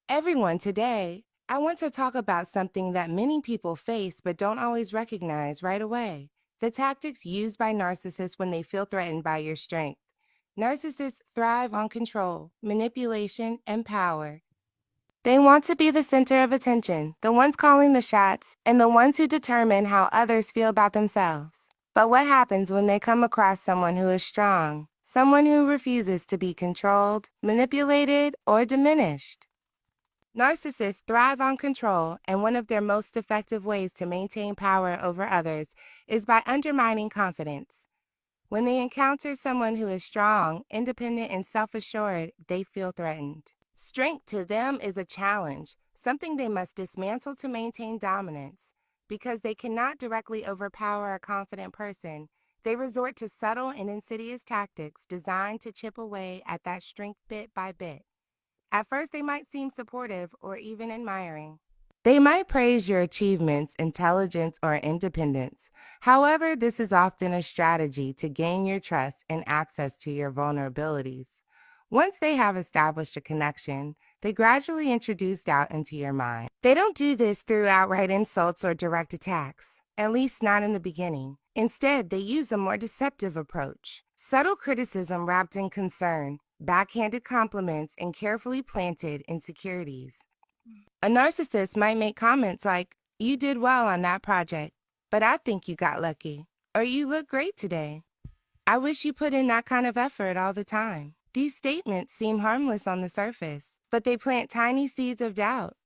Everyone, today, I want to talk about something that many people face but don't always recognize right away: the tactics used by narcissists when they feel threatened by your strength. Narcissists thrive on control, manipulation, and power. They want to be the center of attention, the ones calling the shots, and the ones who determine how others feel about themselves. But what happens when they come across someone who is strong, someone who refuses to be controlled, manipulated, or diminished? Narcissists thrive on control, and one of their most effective ways to maintain power over others is by undermining confidence. When they encounter someone who is strong, independent, and self-assured, they feel threatened. Strength to them is a challenge, something they must dismantle to maintain dominance. Because they cannot directly overpower a confident person, they resort to subtle and insidious tactics designed to chip away at that strength bit by bit. At first, they might seem supportive or even admiring. They might praise your achievements, intelligence, or independence. However, this is often a strategy to gain your trust and access to your vulnerabilities. Once they have established a connection, they gradually introduce doubt into your mind. They don't do this through outright insults or direct attacks, at least not in the beginning. Instead, they use a more deceptive approach: subtle criticism wrapped in concern, backhanded compliments, and carefully planted insecurities. A narcissist might make comments like, "You did well on that project, but I think you got lucky," or "You look great today. I wish you put in that kind of effort all the time." These statements seem harmless on the surface, but they plant tiny seeds of doubt.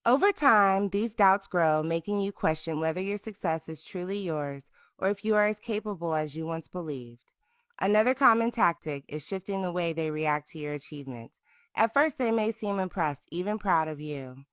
Over time, these doubts grow, making you question whether your success is truly yours or if you are as capable as you once believed. Another common tactic is shifting the way they react to your achievements. At first, they may seem impressed, even proud of you.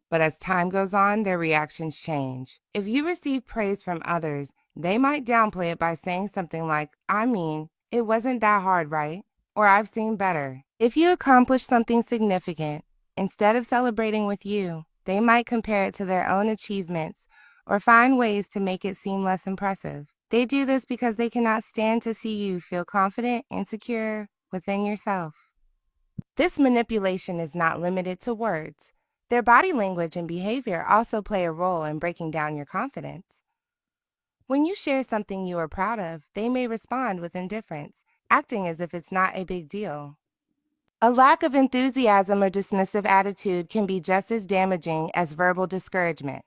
But as time goes on, their reactions change. If you receive praise from others, they might downplay it by saying something like, "I mean, it wasn't that hard, right?" Or "I've seen better." If you accomplish something significant, instead of celebrating with you, they might compare it to their own achievements or find ways to make it seem less impressive. They do this because they cannot stand to see you feel confident and secure within yourself. This manipulation is not limited to words. Their body language and behavior also play a role in breaking down your confidence. When you share something you are proud of, they may respond with indifference, acting as if it's not a big deal. A lack of enthusiasm or dismissive attitude can be just as damaging as verbal discouragement.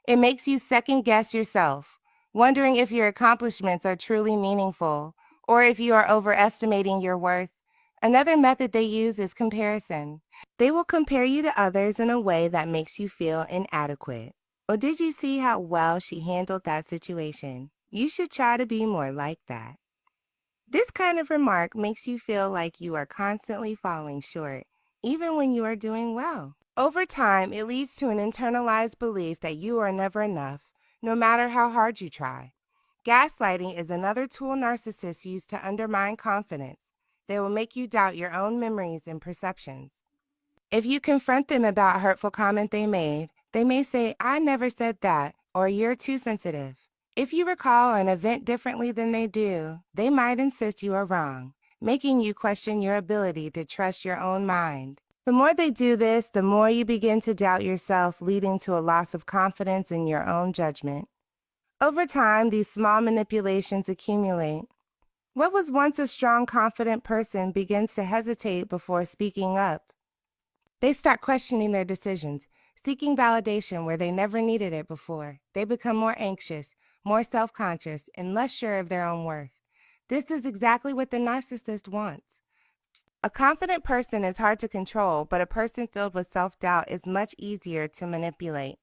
It makes you second guess yourself, wondering if your accomplishments are truly meaningful or if you are overestimating your worth. Another method they use is comparison. They will compare you to others in a way that makes you feel inadequate. Or, "Did you see how well she handled that situation? You should try to be more like that." This kind of remark makes you feel like you are constantly falling short, even when you are doing well. Over time, it leads to an internalized belief that you are never enough, no matter how hard you try. Gaslighting is another tool narcissists use to undermine confidence. They will make you doubt your own memories and perceptions. If you confront them about a hurtful comment they made, they may say, "I never said that," or "You're too sensitive." If you recall an event differently than they do, they might insist you are wrong, making you question your ability to trust your own mind. The more they do this, the more you begin to doubt yourself, leading to a loss of confidence in your own judgment. Over time, these small manipulations accumulate. What was once a strong, confident person begins to hesitate before speaking up. They start questioning their decisions, seeking validation where they never needed it before. They become more anxious, more self-conscious, and less sure of their own worth. This is exactly what the narcissist wants. A confident person is hard to control, but a person filled with self-doubt is much easier to manipulate.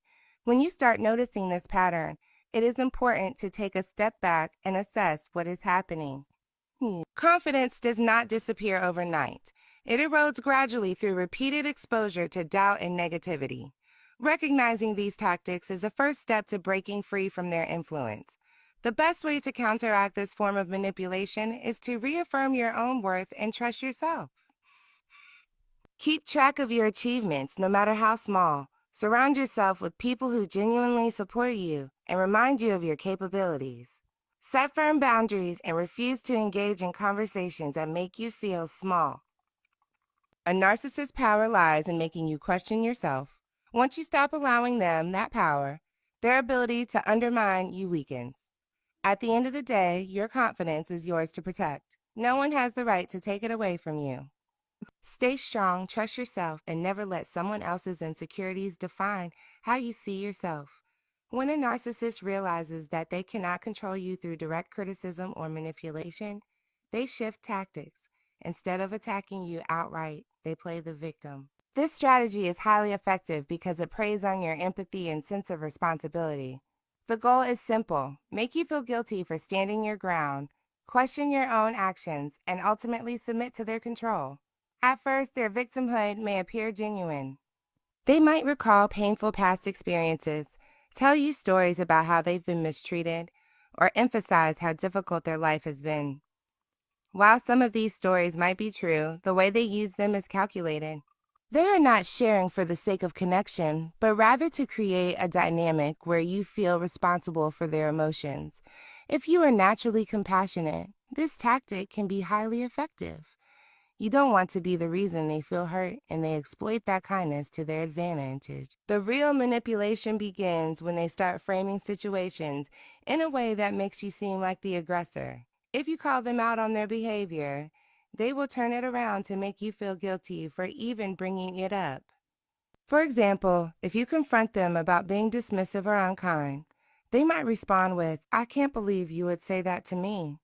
When you start noticing this pattern, it is important to take a step back and assess what is happening. Confidence does not disappear overnight. It erodes gradually through repeated exposure to doubt and negativity. Recognizing these tactics is the first step to breaking free from their influence. The best way to counteract this form of manipulation is to reaffirm your own worth and trust yourself. Keep track of your achievements, no matter how small. Surround yourself with people who genuinely support you and remind you of your capabilities. Set firm boundaries and refuse to engage in conversations that make you feel small. A narcissist's power lies in making you question yourself. Once you stop allowing them that power, their ability to undermine you weakens. At the end of the day, your confidence is yours to protect. No one has the right to take it away from you. Stay strong, trust yourself, and never let someone else's insecurities define how you see yourself. When a narcissist realizes that they cannot control you through direct criticism or manipulation, they shift tactics. Instead of attacking you outright, they play the victim. This strategy is highly effective because it preys on your empathy and sense of responsibility. The goal is simple: make you feel guilty for standing your ground, question your own actions, and ultimately submit to their control. At first, their victimhood may appear genuine. They might recall painful past experiences, tell you stories about how they've been mistreated, or emphasize how difficult their life has been. While some of these stories might be true, the way they use them is calculated. They are not sharing for the sake of connection, but rather to create a dynamic where you feel responsible for their emotions. If you are naturally compassionate, this tactic can be highly effective. You don't want to be the reason they feel hurt, and they exploit that kindness to their advantage. The real manipulation begins when they start framing situations in a way that makes you seem like the aggressor. If you call them out on their behavior, they will turn it around to make you feel guilty for even bringing it up. For example, if you confront them about being dismissive or unkind, they might respond with, "I can't believe you would say that to me.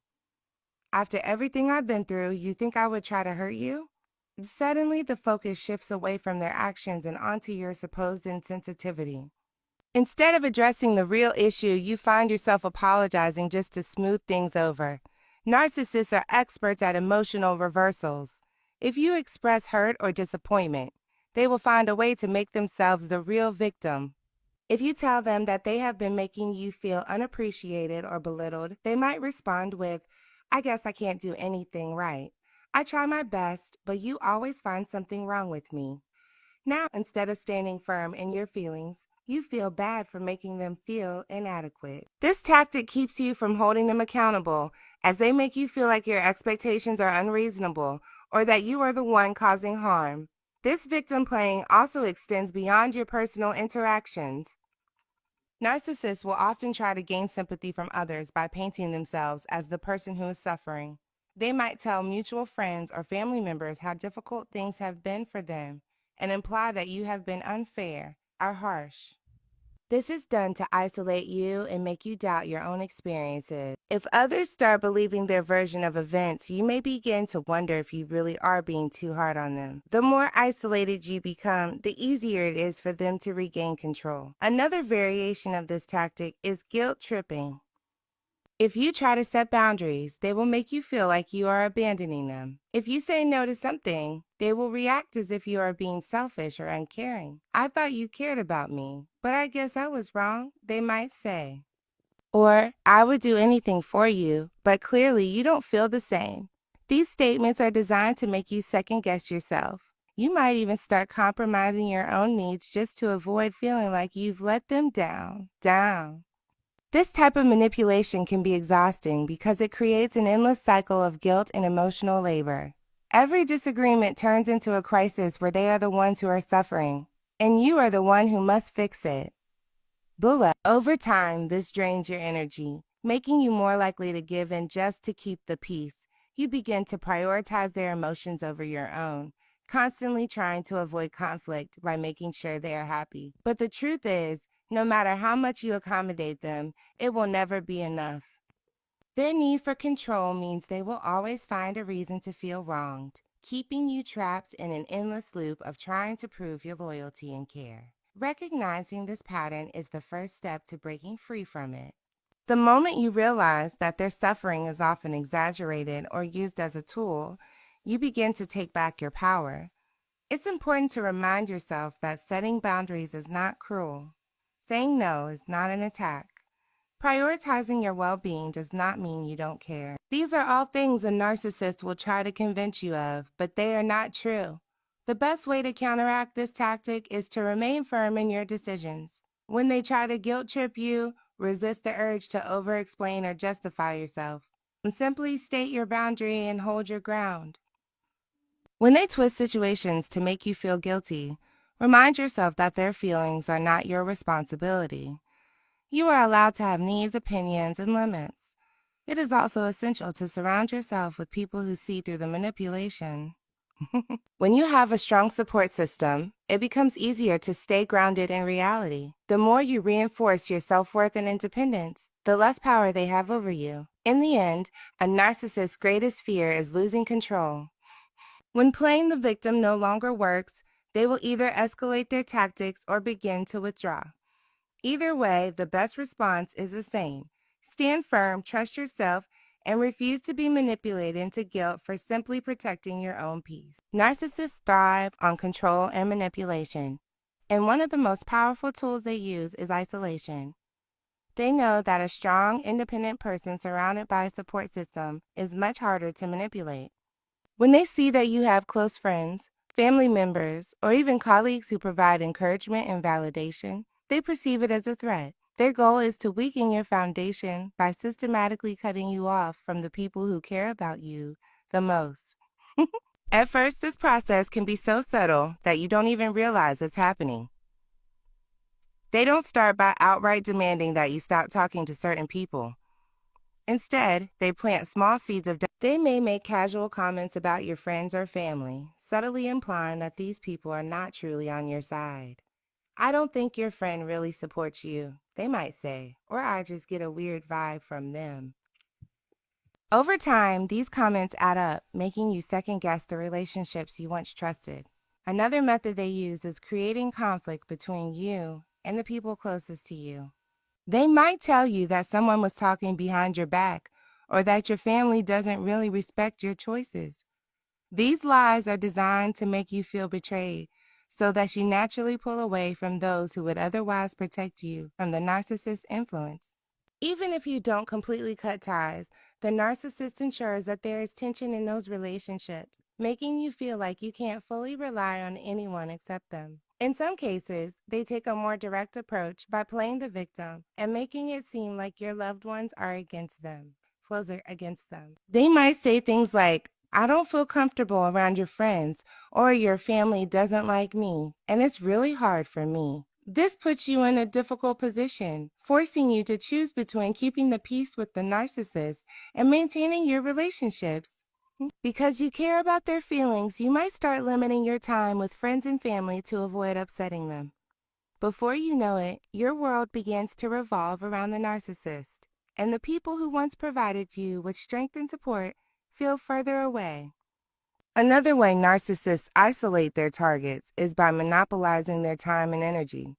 After everything I've been through, you think I would try to hurt you?" Suddenly, the focus shifts away from their actions and onto your supposed insensitivity. Instead of addressing the real issue, you find yourself apologizing just to smooth things over. Narcissists are experts at emotional reversals. If you express hurt or disappointment, they will find a way to make themselves the real victim. If you tell them that they have been making you feel unappreciated or belittled, they might respond with, "I guess I can't do anything right. I try my best, but you always find something wrong with me." Now, instead of standing firm in your feelings, you feel bad for making them feel inadequate. This tactic keeps you from holding them accountable, as they make you feel like your expectations are unreasonable or that you are the one causing harm. This victim playing also extends beyond your personal interactions. Narcissists will often try to gain sympathy from others by painting themselves as the person who is suffering. They might tell mutual friends or family members how difficult things have been for them and imply that you have been unfair or harsh. This is done to isolate you and make you doubt your own experiences. If others start believing their version of events, you may begin to wonder if you really are being too hard on them. The more isolated you become, the easier it is for them to regain control. Another variation of this tactic is guilt tripping. If you try to set boundaries, they will make you feel like you are abandoning them. If you say no to something, they will react as if you are being selfish or uncaring. "I thought you cared about me, but I guess I was wrong," they might say. Or, "I would do anything for you, but clearly you don't feel the same." These statements are designed to make you second guess yourself. You might even start compromising your own needs just to avoid feeling like you've let them down. This type of manipulation can be exhausting because it creates an endless cycle of guilt and emotional labor. Every disagreement turns into a crisis where they are the ones who are suffering, and you are the one who must fix it. Bula. Over time, this drains your energy, making you more likely to give in just to keep the peace. You begin to prioritize their emotions over your own, constantly trying to avoid conflict by making sure they are happy. But the truth is, no matter how much you accommodate them, it will never be enough. Their need for control means they will always find a reason to feel wronged, keeping you trapped in an endless loop of trying to prove your loyalty and care. Recognizing this pattern is the first step to breaking free from it. The moment you realize that their suffering is often exaggerated or used as a tool, you begin to take back your power. It's important to remind yourself that setting boundaries is not cruel. Saying no is not an attack. Prioritizing your well-being does not mean you don't care. These are all things a narcissist will try to convince you of, but they are not true. The best way to counteract this tactic is to remain firm in your decisions. When they try to guilt trip you, resist the urge to over-explain or justify yourself. Simply state your boundary and hold your ground. When they twist situations to make you feel guilty, remind yourself that their feelings are not your responsibility. You are allowed to have needs, opinions, and limits. It is also essential to surround yourself with people who see through the manipulation. When you have a strong support system, it becomes easier to stay grounded in reality. The more you reinforce your self-worth and independence, the less power they have over you. In the end, a narcissist's greatest fear is losing control. When playing the victim no longer works, they will either escalate their tactics or begin to withdraw. Either way, the best response is the same. Stand firm, trust yourself, and refuse to be manipulated into guilt for simply protecting your own peace. Narcissists thrive on control and manipulation, and one of the most powerful tools they use is isolation. They know that a strong, independent person surrounded by a support system is much harder to manipulate. When they see that you have close friends, family members, or even colleagues who provide encouragement and validation, they perceive it as a threat. Their goal is to weaken your foundation by systematically cutting you off from the people who care about you the most. At first, this process can be so subtle that you don't even realize it's happening. They don't start by outright demanding that you stop talking to certain people. Instead, they plant small seeds of doubt. They may make casual comments about your friends or family, subtly implying that these people are not truly on your side. "I don't think your friend really supports you," they might say, or "I just get a weird vibe from them." Over time, these comments add up, making you second-guess the relationships you once trusted. Another method they use is creating conflict between you and the people closest to you. They might tell you that someone was talking behind your back or that your family doesn't really respect your choices. These lies are designed to make you feel betrayed so that you naturally pull away from those who would otherwise protect you from the narcissist's influence. Even if you don't completely cut ties, the narcissist ensures that there is tension in those relationships, making you feel like you can't fully rely on anyone except them. In some cases, they take a more direct approach by playing the victim and making it seem like your loved ones are against them, closer against them. They might say things like, "I don't feel comfortable around your friends," or "your family doesn't like me, and it's really hard for me." This puts you in a difficult position, forcing you to choose between keeping the peace with the narcissist and maintaining your relationships. Because you care about their feelings, you might start limiting your time with friends and family to avoid upsetting them. Before you know it, your world begins to revolve around the narcissist, and the people who once provided you with strength and support feel further away. Another way narcissists isolate their targets is by monopolizing their time and energy.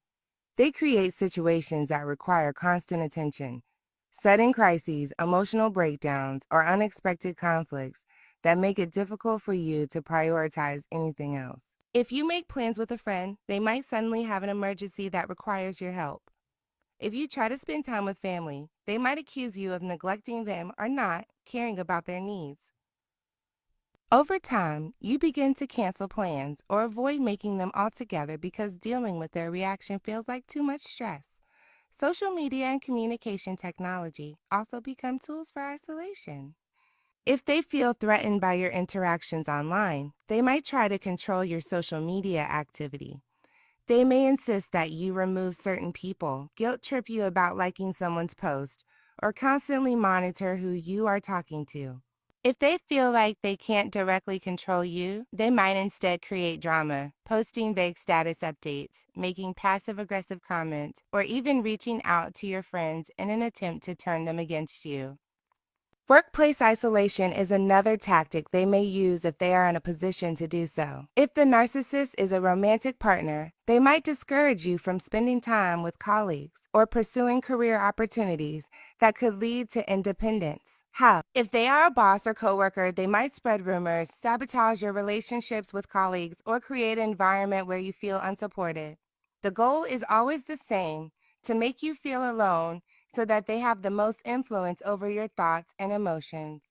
They create situations that require constant attention, sudden crises, emotional breakdowns, or unexpected conflicts that make it difficult for you to prioritize anything else. If you make plans with a friend, they might suddenly have an emergency that requires your help. If you try to spend time with family, they might accuse you of neglecting them or not caring about their needs. Over time, you begin to cancel plans or avoid making them altogether because dealing with their reaction feels like too much stress. Social media and communication technology also become tools for isolation. If they feel threatened by your interactions online, they might try to control your social media activity. They may insist that you remove certain people, guilt trip you about liking someone's post, or constantly monitor who you are talking to. If they feel like they can't directly control you, they might instead create drama, posting vague status updates, making passive-aggressive comments, or even reaching out to your friends in an attempt to turn them against you. Workplace isolation is another tactic they may use if they are in a position to do so. If the narcissist is a romantic partner, they might discourage you from spending time with colleagues or pursuing career opportunities that could lead to independence. How? If they are a boss or coworker, they might spread rumors, sabotage your relationships with colleagues, or create an environment where you feel unsupported. The goal is always the same: to make you feel alone so that they have the most influence over your thoughts and emotions.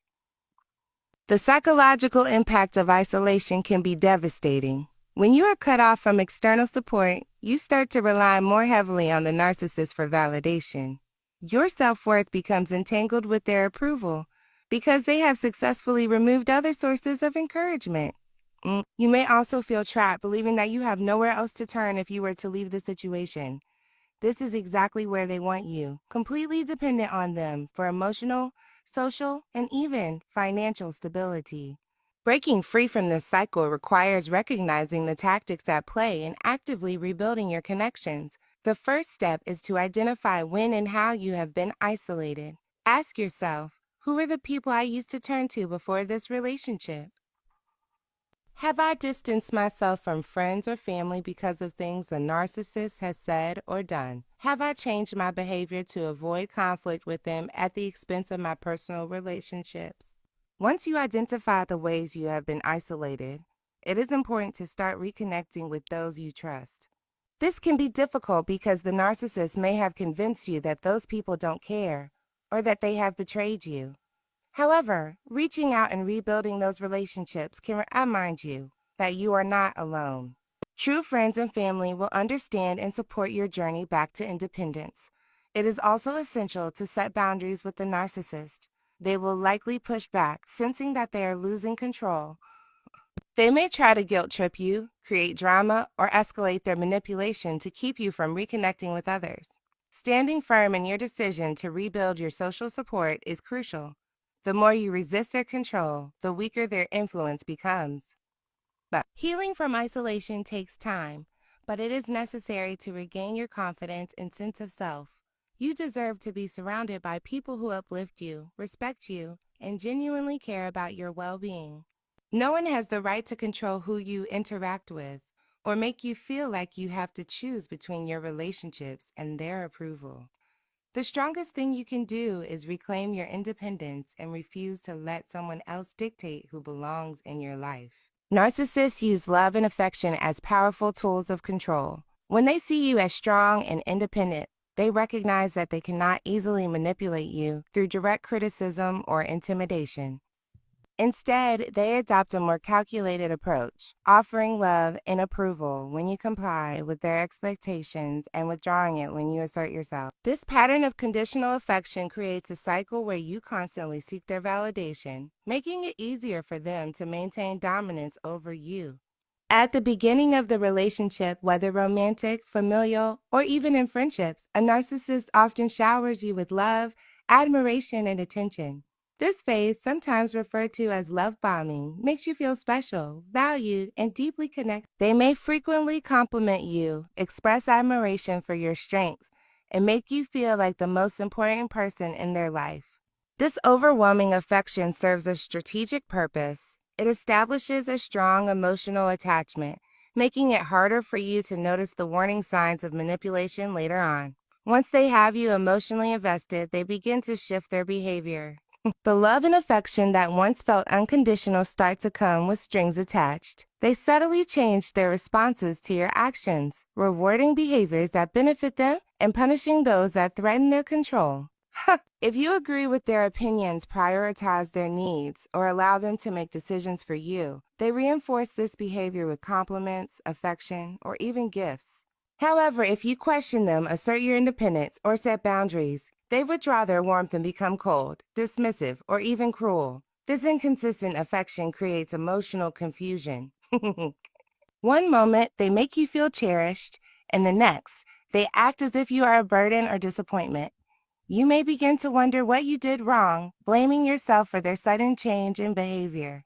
The psychological impact of isolation can be devastating. When you are cut off from external support, you start to rely more heavily on the narcissist for validation. Your self-worth becomes entangled with their approval because they have successfully removed other sources of encouragement. You may also feel trapped, believing that you have nowhere else to turn if you were to leave the situation. This is exactly where they want you, completely dependent on them for emotional, social, and even financial stability. Breaking free from this cycle requires recognizing the tactics at play and actively rebuilding your connections. The first step is to identify when and how you have been isolated. Ask yourself, who are the people I used to turn to before this relationship? Have I distanced myself from friends or family because of things the narcissist has said or done? Have I changed my behavior to avoid conflict with them at the expense of my personal relationships? Once you identify the ways you have been isolated, it is important to start reconnecting with those you trust. This can be difficult because the narcissist may have convinced you that those people don't care or that they have betrayed you. However, reaching out and rebuilding those relationships can remind you that you are not alone. True friends and family will understand and support your journey back to independence. It is also essential to set boundaries with the narcissist. They will likely push back, sensing that they are losing control. They may try to guilt trip you, create drama, or escalate their manipulation to keep you from reconnecting with others. Standing firm in your decision to rebuild your social support is crucial. The more you resist their control, the weaker their influence becomes. But healing from isolation takes time, but it is necessary to regain your confidence and sense of self. You deserve to be surrounded by people who uplift you, respect you, and genuinely care about your well-being. No one has the right to control who you interact with or make you feel like you have to choose between your relationships and their approval. The strongest thing you can do is reclaim your independence and refuse to let someone else dictate who belongs in your life. Narcissists use love and affection as powerful tools of control. When they see you as strong and independent, they recognize that they cannot easily manipulate you through direct criticism or intimidation. Instead, they adopt a more calculated approach, offering love and approval when you comply with their expectations and withdrawing it when you assert yourself. This pattern of conditional affection creates a cycle where you constantly seek their validation, making it easier for them to maintain dominance over you. At the beginning of the relationship, whether romantic, familial, or even in friendships, a narcissist often showers you with love, admiration, and attention. This phase, sometimes referred to as love bombing, makes you feel special, valued, and deeply connected. They may frequently compliment you, express admiration for your strengths, and make you feel like the most important person in their life. This overwhelming affection serves a strategic purpose. It establishes a strong emotional attachment, making it harder for you to notice the warning signs of manipulation later on. Once they have you emotionally invested, they begin to shift their behavior. The love and affection that once felt unconditional start to come with strings attached. They subtly change their responses to your actions, rewarding behaviors that benefit them and punishing those that threaten their control. If you agree with their opinions, prioritize their needs, or allow them to make decisions for you, they reinforce this behavior with compliments, affection, or even gifts. However, if you question them, assert your independence, or set boundaries, they withdraw their warmth and become cold, dismissive, or even cruel. This inconsistent affection creates emotional confusion. One moment, they make you feel cherished, and the next, they act as if you are a burden or disappointment. You may begin to wonder what you did wrong, blaming yourself for their sudden change in behavior.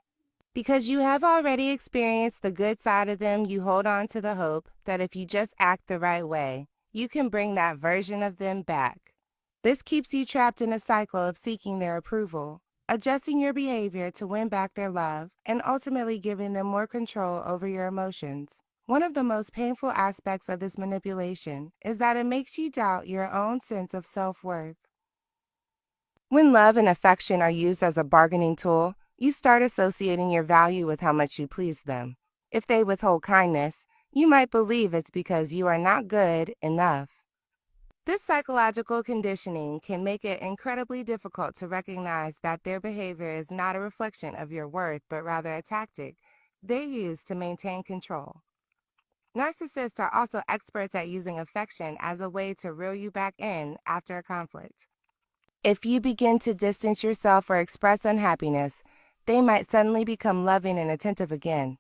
Because you have already experienced the good side of them, you hold on to the hope that if you just act the right way, you can bring that version of them back. This keeps you trapped in a cycle of seeking their approval, adjusting your behavior to win back their love, and ultimately giving them more control over your emotions. One of the most painful aspects of this manipulation is that it makes you doubt your own sense of self-worth. When love and affection are used as a bargaining tool, you start associating your value with how much you please them. If they withhold kindness, you might believe it's because you are not good enough. This psychological conditioning can make it incredibly difficult to recognize that their behavior is not a reflection of your worth, but rather a tactic they use to maintain control. Narcissists are also experts at using affection as a way to reel you back in after a conflict. If you begin to distance yourself or express unhappiness, they might suddenly become loving and attentive again.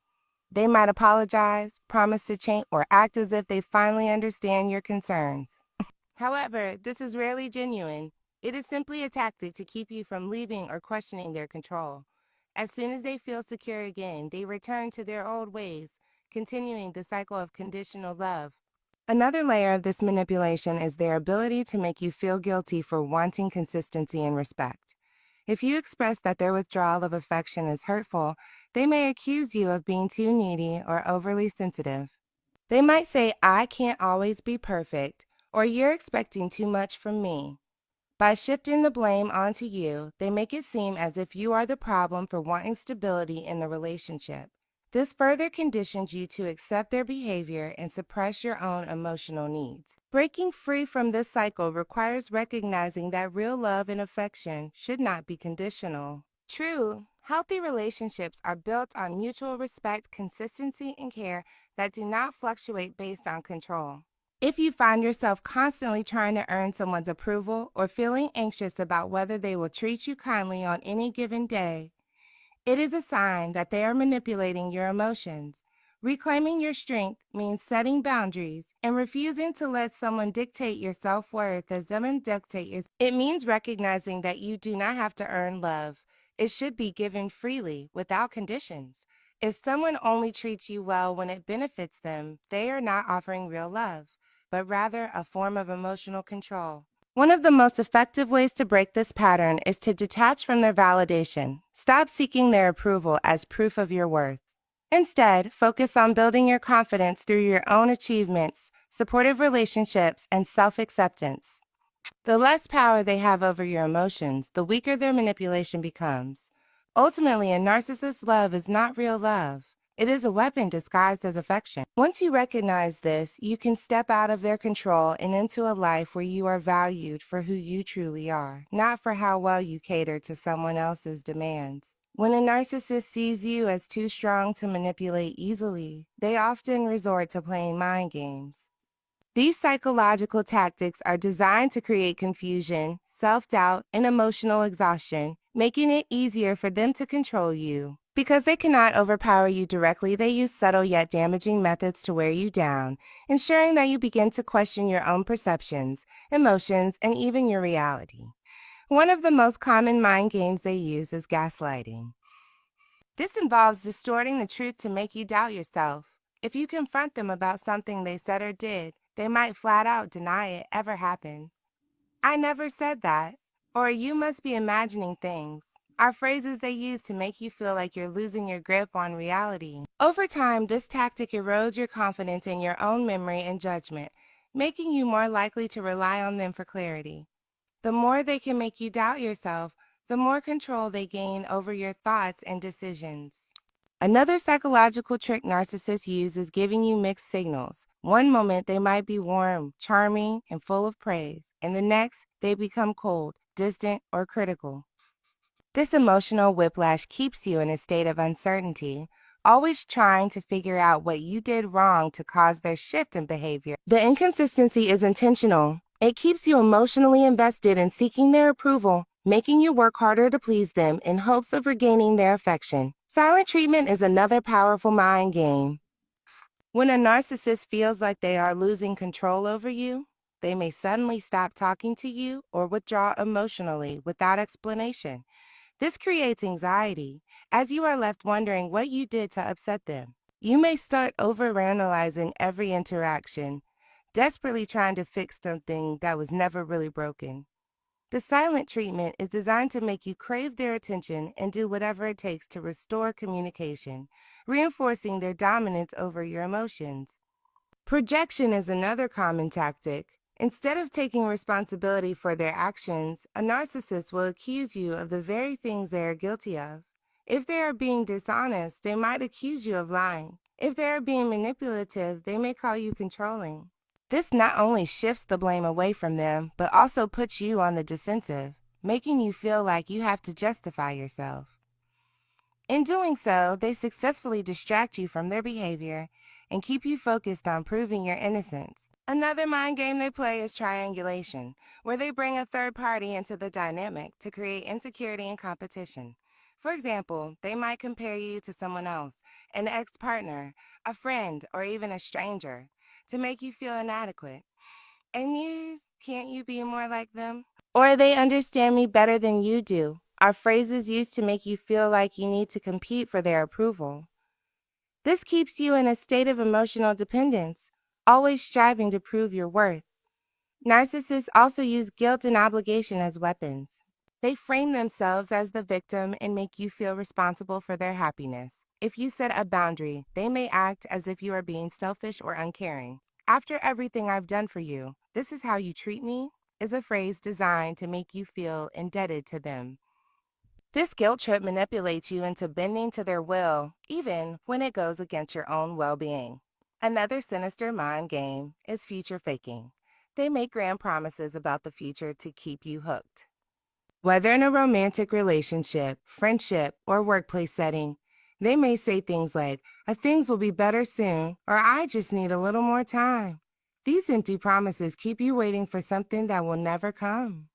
They might apologize, promise to change, or act as if they finally understand your concerns. However, this is rarely genuine. It is simply a tactic to keep you from leaving or questioning their control. As soon as they feel secure again, they return to their old ways, continuing the cycle of conditional love. Another layer of this manipulation is their ability to make you feel guilty for wanting consistency and respect. If you express that their withdrawal of affection is hurtful, they may accuse you of being too needy or overly sensitive. They might say, "I can't always be perfect," or "you're expecting too much from me." By shifting the blame onto you, they make it seem as if you are the problem for wanting stability in the relationship. This further conditions you to accept their behavior and suppress your own emotional needs. Breaking free from this cycle requires recognizing that real love and affection should not be conditional. True, healthy relationships are built on mutual respect, consistency, and care that do not fluctuate based on control. If you find yourself constantly trying to earn someone's approval or feeling anxious about whether they will treat you kindly on any given day, it is a sign that they are manipulating your emotions. Reclaiming your strength means setting boundaries and refusing to let someone dictate your self-worth as someone dictate your. It means recognizing that you do not have to earn love. It should be given freely, without conditions. If someone only treats you well when it benefits them, they are not offering real love, but rather a form of emotional control. One of the most effective ways to break this pattern is to detach from their validation. Stop seeking their approval as proof of your worth. Instead, focus on building your confidence through your own achievements, supportive relationships, and self-acceptance. The less power they have over your emotions, the weaker their manipulation becomes. Ultimately, a narcissist's love is not real love. It is a weapon disguised as affection. Once you recognize this, you can step out of their control and into a life where you are valued for who you truly are, not for how well you cater to someone else's demands. When a narcissist sees you as too strong to manipulate easily, they often resort to playing mind games. These psychological tactics are designed to create confusion, self-doubt, and emotional exhaustion, making it easier for them to control you. Because they cannot overpower you directly, they use subtle yet damaging methods to wear you down, ensuring that you begin to question your own perceptions, emotions, and even your reality. One of the most common mind games they use is gaslighting. This involves distorting the truth to make you doubt yourself. If you confront them about something they said or did, they might flat out deny it ever happened. "I never said that," or "you must be imagining things," are phrases they use to make you feel like you're losing your grip on reality. Over time, this tactic erodes your confidence in your own memory and judgment, making you more likely to rely on them for clarity. The more they can make you doubt yourself, the more control they gain over your thoughts and decisions. Another psychological trick narcissists use is giving you mixed signals. One moment they might be warm, charming, and full of praise, and the next they become cold, distant, or critical. This emotional whiplash keeps you in a state of uncertainty, always trying to figure out what you did wrong to cause their shift in behavior. The inconsistency is intentional. It keeps you emotionally invested in seeking their approval, making you work harder to please them in hopes of regaining their affection. Silent treatment is another powerful mind game. When a narcissist feels like they are losing control over you, they may suddenly stop talking to you or withdraw emotionally without explanation. This creates anxiety, as you are left wondering what you did to upset them. You may start overanalyzing every interaction, desperately trying to fix something that was never really broken. The silent treatment is designed to make you crave their attention and do whatever it takes to restore communication, reinforcing their dominance over your emotions. Projection is another common tactic. Instead of taking responsibility for their actions, a narcissist will accuse you of the very things they are guilty of. If they are being dishonest, they might accuse you of lying. If they are being manipulative, they may call you controlling. This not only shifts the blame away from them, but also puts you on the defensive, making you feel like you have to justify yourself. In doing so, they successfully distract you from their behavior and keep you focused on proving your innocence. Another mind game they play is triangulation, where they bring a third party into the dynamic to create insecurity and competition. For example, they might compare you to someone else, an ex-partner, a friend, or even a stranger, to make you feel inadequate. And use, can't you be more like them? Or they understand me better than you do, are phrases used to make you feel like you need to compete for their approval. This keeps you in a state of emotional dependence, always striving to prove your worth. Narcissists also use guilt and obligation as weapons. They frame themselves as the victim and make you feel responsible for their happiness. If you set a boundary, they may act as if you are being selfish or uncaring. After everything I've done for you, this is how you treat me, is a phrase designed to make you feel indebted to them. This guilt trip manipulates you into bending to their will, even when it goes against your own well-being. Another sinister mind game is future faking. They make grand promises about the future to keep you hooked. Whether in a romantic relationship, friendship, or workplace setting, they may say things like, things will be better soon, or I just need a little more time. These empty promises keep you waiting for something that will never come.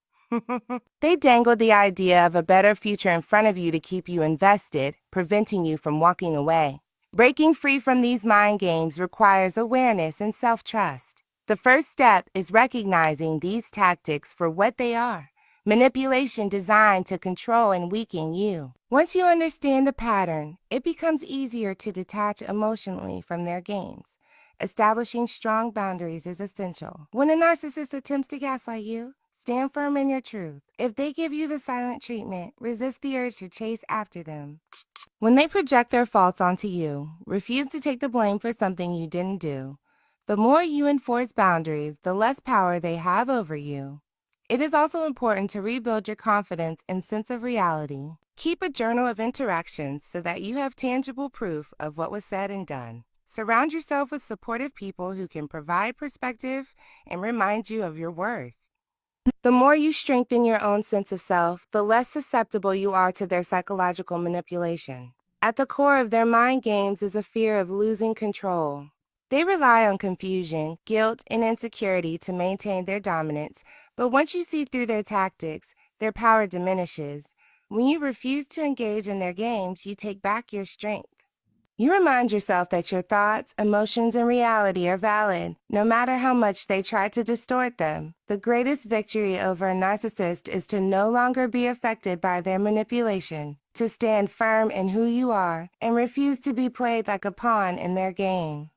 They dangle the idea of a better future in front of you to keep you invested, preventing you from walking away. Breaking free from these mind games requires awareness and self-trust. The first step is recognizing these tactics for what they are: manipulation designed to control and weaken you. Once you understand the pattern, it becomes easier to detach emotionally from their games. Establishing strong boundaries is essential. When a narcissist attempts to gaslight you, stand firm in your truth. If they give you the silent treatment, resist the urge to chase after them. When they project their faults onto you, refuse to take the blame for something you didn't do. The more you enforce boundaries, the less power they have over you. It is also important to rebuild your confidence and sense of reality. Keep a journal of interactions so that you have tangible proof of what was said and done. Surround yourself with supportive people who can provide perspective and remind you of your worth. The more you strengthen your own sense of self, the less susceptible you are to their psychological manipulation. At the core of their mind games is a fear of losing control. They rely on confusion, guilt, and insecurity to maintain their dominance, but once you see through their tactics, their power diminishes. When you refuse to engage in their games, you take back your strength. You remind yourself that your thoughts, emotions, and reality are valid, no matter how much they try to distort them. The greatest victory over a narcissist is to no longer be affected by their manipulation, to stand firm in who you are, and refuse to be played like a pawn in their game.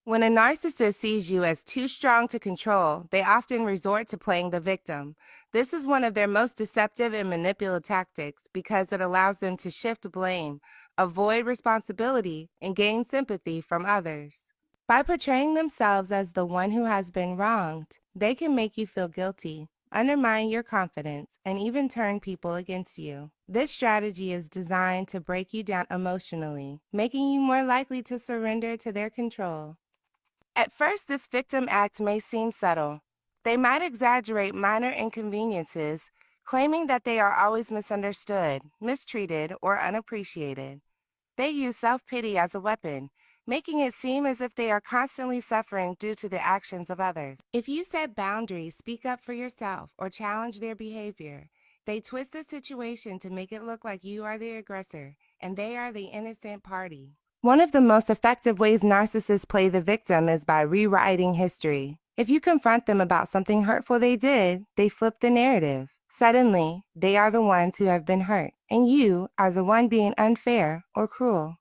When a narcissist sees you as too strong to control, they often resort to playing the victim. This is one of their most deceptive and manipulative tactics because it allows them to shift blame, avoid responsibility, and gain sympathy from others. By portraying themselves as the one who has been wronged, they can make you feel guilty, undermine your confidence, and even turn people against you. This strategy is designed to break you down emotionally, making you more likely to surrender to their control. At first, this victim act may seem subtle. They might exaggerate minor inconveniences, claiming that they are always misunderstood, mistreated, or unappreciated. They use self-pity as a weapon, making it seem as if they are constantly suffering due to the actions of others. If you set boundaries, speak up for yourself, or challenge their behavior, they twist the situation to make it look like you are the aggressor and they are the innocent party. One of the most effective ways narcissists play the victim is by rewriting history. If you confront them about something hurtful they did, they flip the narrative. Suddenly, they are the ones who have been hurt, and you are the one being unfair or cruel.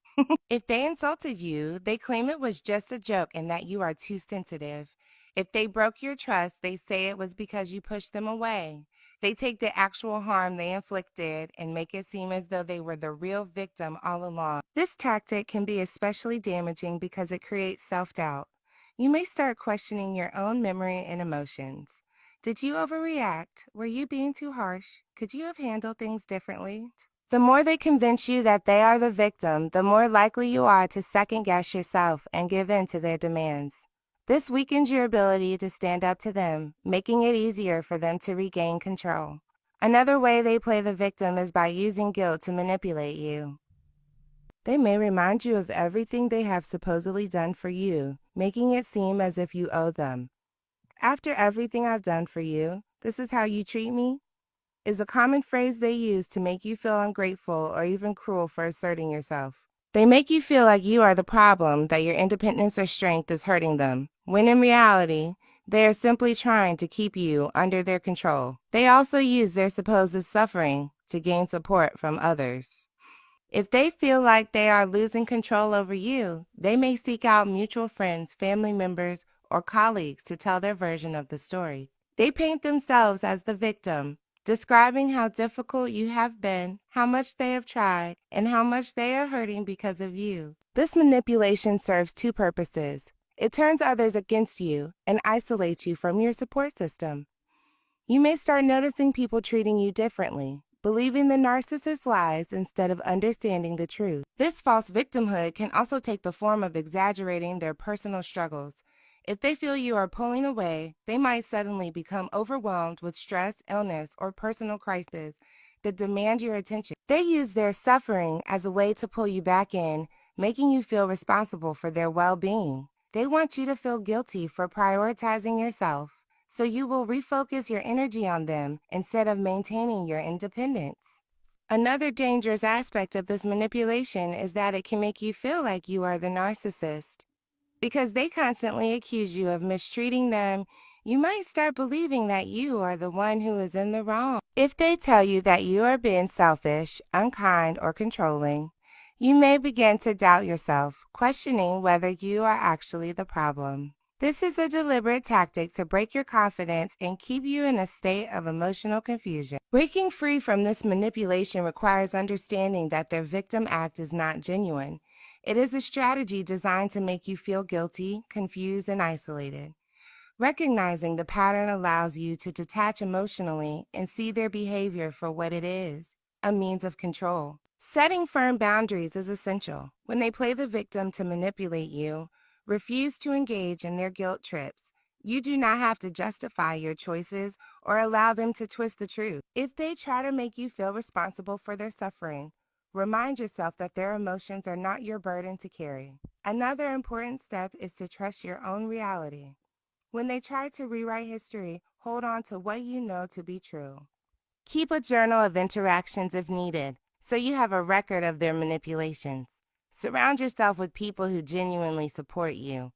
If they insulted you, they claim it was just a joke and that you are too sensitive. If they broke your trust, they say it was because you pushed them away. They take the actual harm they inflicted and make it seem as though they were the real victim all along. This tactic can be especially damaging because it creates self-doubt. You may start questioning your own memory and emotions. Did you overreact? Were you being too harsh? Could you have handled things differently? The more they convince you that they are the victim, the more likely you are to second-guess yourself and give in to their demands. This weakens your ability to stand up to them, making it easier for them to regain control. Another way they play the victim is by using guilt to manipulate you. They may remind you of everything they have supposedly done for you, making it seem as if you owe them. After everything I've done for you, this is how you treat me? is a common phrase they use to make you feel ungrateful or even cruel for asserting yourself. They make you feel like you are the problem, that your independence or strength is hurting them, when in reality, they are simply trying to keep you under their control. They also use their supposed suffering to gain support from others. If they feel like they are losing control over you, they may seek out mutual friends, family members, or colleagues to tell their version of the story. They paint themselves as the victim, describing how difficult you have been, how much they have tried, and how much they are hurting because of you. This manipulation serves two purposes. It turns others against you and isolates you from your support system. You may start noticing people treating you differently, believing the narcissist's lies instead of understanding the truth. This false victimhood can also take the form of exaggerating their personal struggles. If they feel you are pulling away, they might suddenly become overwhelmed with stress, illness, or personal crisis that demand your attention. They use their suffering as a way to pull you back in, making you feel responsible for their well-being. They want you to feel guilty for prioritizing yourself, so you will refocus your energy on them instead of maintaining your independence. Another dangerous aspect of this manipulation is that it can make you feel like you are the narcissist. Because they constantly accuse you of mistreating them, you might start believing that you are the one who is in the wrong. If they tell you that you are being selfish, unkind, or controlling, you may begin to doubt yourself, questioning whether you are actually the problem. This is a deliberate tactic to break your confidence and keep you in a state of emotional confusion. Breaking free from this manipulation requires understanding that their victim act is not genuine. It is a strategy designed to make you feel guilty, confused, and isolated. Recognizing the pattern allows you to detach emotionally and see their behavior for what it is, a means of control. Setting firm boundaries is essential. When they play the victim to manipulate you, refuse to engage in their guilt trips. You do not have to justify your choices or allow them to twist the truth. If they try to make you feel responsible for their suffering, remind yourself that their emotions are not your burden to carry. Another important step is to trust your own reality. When they try to rewrite history, hold on to what you know to be true. Keep a journal of interactions if needed, so you have a record of their manipulations. Surround yourself with people who genuinely support you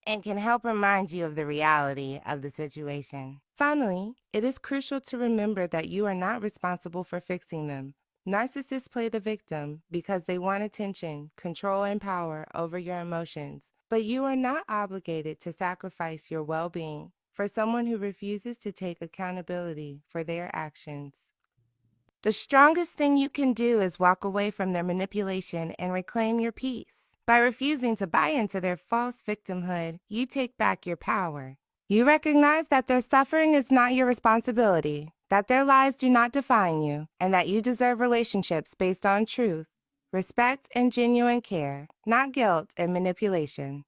and can help remind you of the reality of the situation. Finally, it is crucial to remember that you are not responsible for fixing them. Narcissists play the victim because they want attention, control, and power over your emotions. But you are not obligated to sacrifice your well-being for someone who refuses to take accountability for their actions. The strongest thing you can do is walk away from their manipulation and reclaim your peace. By refusing to buy into their false victimhood, you take back your power. You recognize that their suffering is not your responsibility, that their lies do not define you, and that you deserve relationships based on truth, respect, and genuine care, not guilt and manipulation.